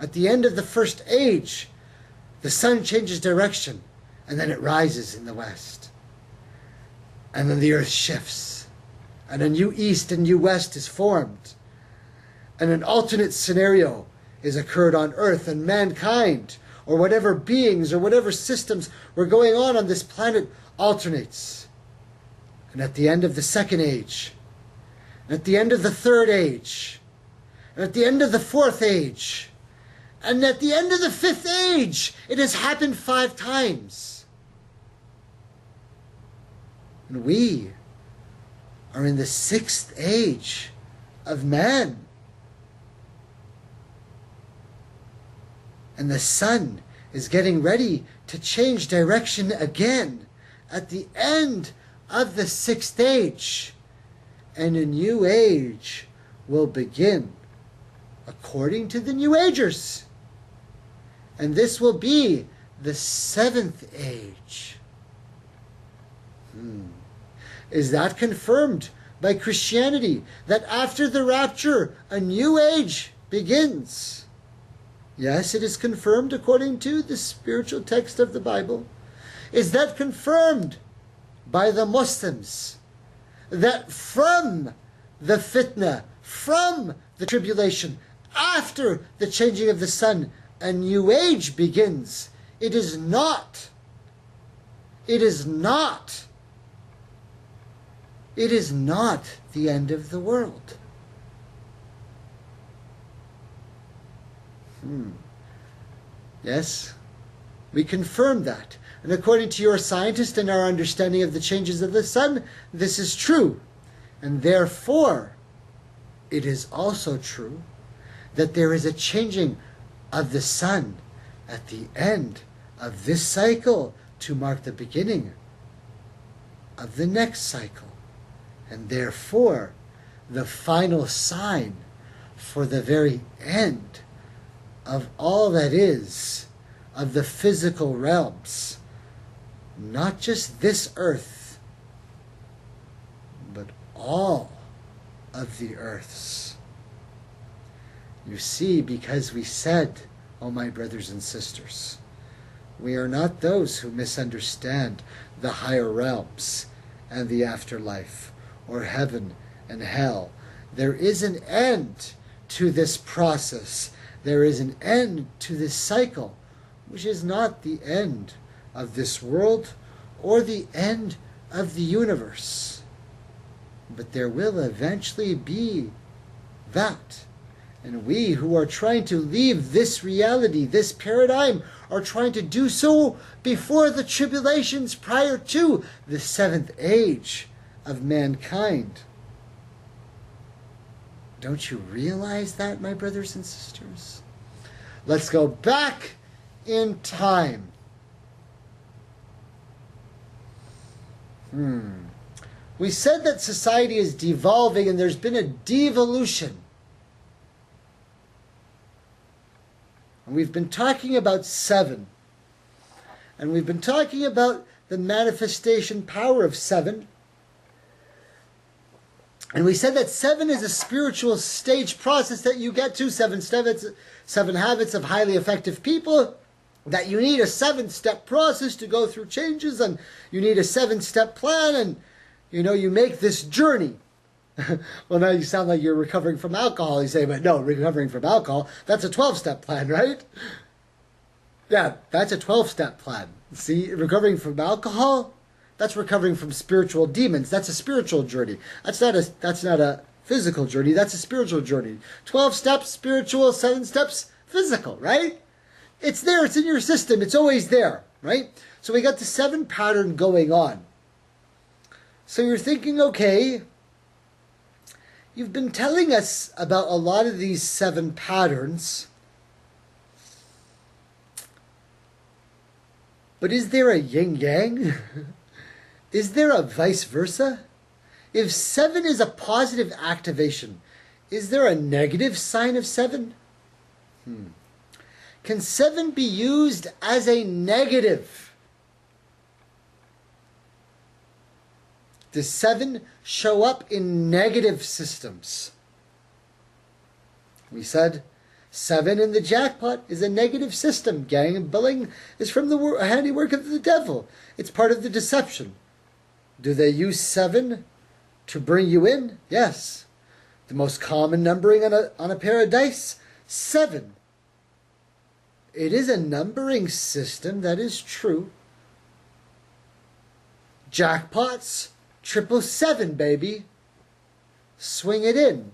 At the end of the first age, the sun changes direction, and then it rises in the west. And then the earth shifts, and a new east and new west is formed. And an alternate scenario is occurred on earth, and mankind, or whatever beings or whatever systems were going on this planet, alternates. And at the end of the second age, and at the end of the third age, and at the end of the fourth age, and at the end of the fifth age, it has happened 5 times. And we are in the 6th age of man. And the sun is getting ready to change direction again at the end of the 6th age. And a new age will begin according to the New Agers. And this will be the 7th age. Is that confirmed by Christianity, that after the rapture, a new age begins? Yes, it is confirmed according to the spiritual text of the Bible. Is that confirmed by the Muslims, that from the fitna, from the tribulation, after the changing of the sun, a new age begins? It is not. It is not. It is not the end of the world. Yes, we confirm that. And according to your scientist and our understanding of the changes of the sun, this is true. And therefore, it is also true that there is a changing of the sun at the end of this cycle to mark the beginning of the next cycle. And therefore, the final sign for the very end of all that is, of the physical realms, not just this earth, but all of the earths. You see, because we said, oh my brothers and sisters, we are not those who misunderstand the higher realms and the afterlife, or heaven and hell. There is an end to this process. There is an end to this cycle, which is not the end of this world or the end of the universe. But there will eventually be that. And we who are trying to leave this reality, this paradigm, are trying to do so before the tribulations, prior to the 7th age of mankind. Don't you realize that, my brothers and sisters? Let's go back in time. We said that society is devolving and there's been a devolution. And we've been talking about 7. And we've been talking about the manifestation power of 7. And we said that 7 is a spiritual stage process that you get to, 7 habits of highly effective people, that you need a 7-step process to go through changes, and you need a 7-step plan, and you make this journey. Well, now you sound like you're recovering from alcohol. You say, but no, recovering from alcohol, that's a 12-step plan, right? Yeah, that's a 12-step plan. See, recovering from alcohol, that's recovering from spiritual demons. That's a spiritual journey. That's not a physical journey. That's a spiritual journey. 12 steps spiritual, 7 steps physical, right? It's there. It's in your system. It's always there, right? So we got the 7 pattern going on. So you're thinking, okay, you've been telling us about a lot of these 7 patterns, but is there a yin-yang? Is there a vice versa? If 7 is a positive activation, is there a negative sign of 7? Can 7 be used as a negative? Does 7 show up in negative systems? We said 7 in the jackpot is a negative system. Gambling is from the handiwork of the devil. It's part of the deception. Do they use 7 to bring you in? Yes. The most common numbering on a pair of dice? 7. It is a numbering system, that is true. Jackpots, 777, baby. Swing it in.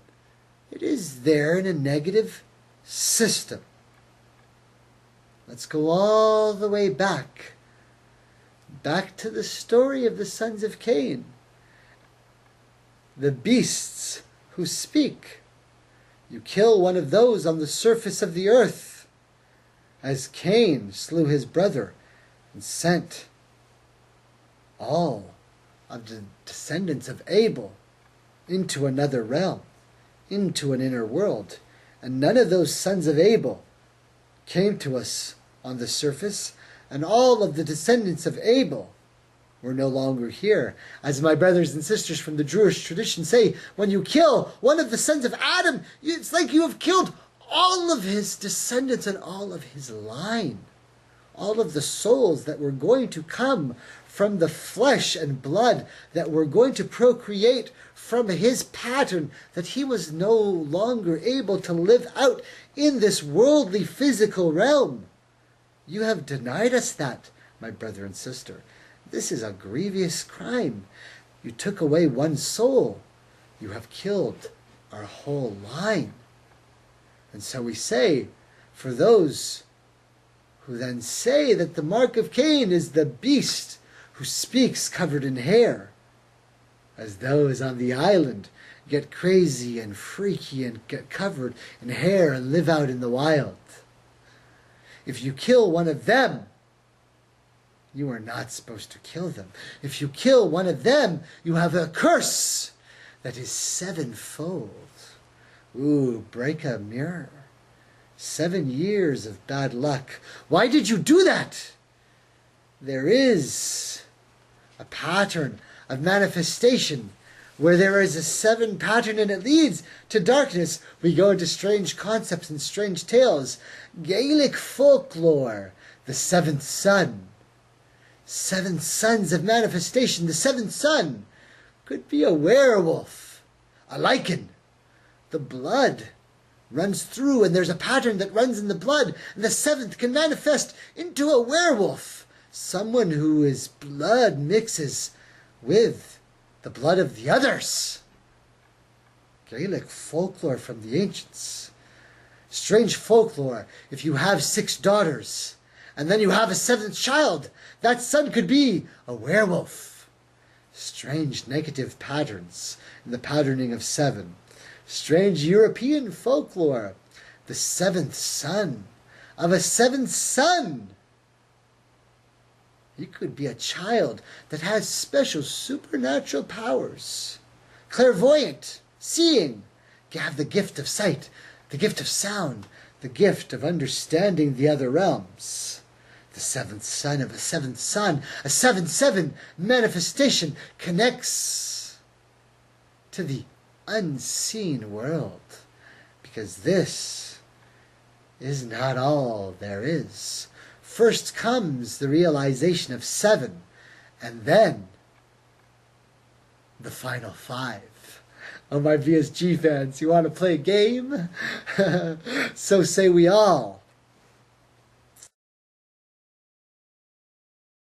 It is there in a negative system. Let's go all the way back to the story of the sons of Cain. The beasts who speak. You kill one of those on the surface of the earth, as Cain slew his brother and sent all of the descendants of Abel into another realm, into an inner world. And none of those sons of Abel came to us on the surface, and all of the descendants of Abel were no longer here. As my brothers and sisters from the Jewish tradition say, when you kill one of the sons of Adam, it's like you have killed all of his descendants and all of his line. All of the souls that were going to come from the flesh and blood, that were going to procreate from his pattern that he was no longer able to live out in this worldly physical realm. You have denied us that, my brother and sister. This is a grievous crime. You took away one soul. You have killed our whole line. And so we say, for those who then say that the mark of Cain is the beast who speaks covered in hair, as those on the island get crazy and freaky and get covered in hair and live out in the wild. If you kill one of them, you are not supposed to kill them. If you kill one of them, you have a curse that is sevenfold. Ooh, break a mirror. 7 years of bad luck. Why did you do that? There is a pattern of manifestation where there is a 7 pattern and it leads to darkness. We go into strange concepts and strange tales. Gaelic folklore, the 7th son. 7 sons of manifestation. The 7th son could be a werewolf, a lichen. The blood runs through, and there's a pattern that runs in the blood, and the 7th can manifest into a werewolf, someone whose blood mixes with the blood of the others. Gaelic folklore from the ancients. Strange folklore, if you have 6 daughters, and then you have a 7th child, that son could be a werewolf. Strange negative patterns in the patterning of 7. Strange European folklore, the 7th son of a 7th son. He could be a child that has special supernatural powers. Clairvoyant, seeing, have the gift of sight, the gift of sound, the gift of understanding the other realms. The 7th son of a 7th son, a 7-7 manifestation connects to the unseen world, because this is not all there is. First comes the realization of 7, and then the final 5. Oh, my BSG fans, you want to play a game? So say we all.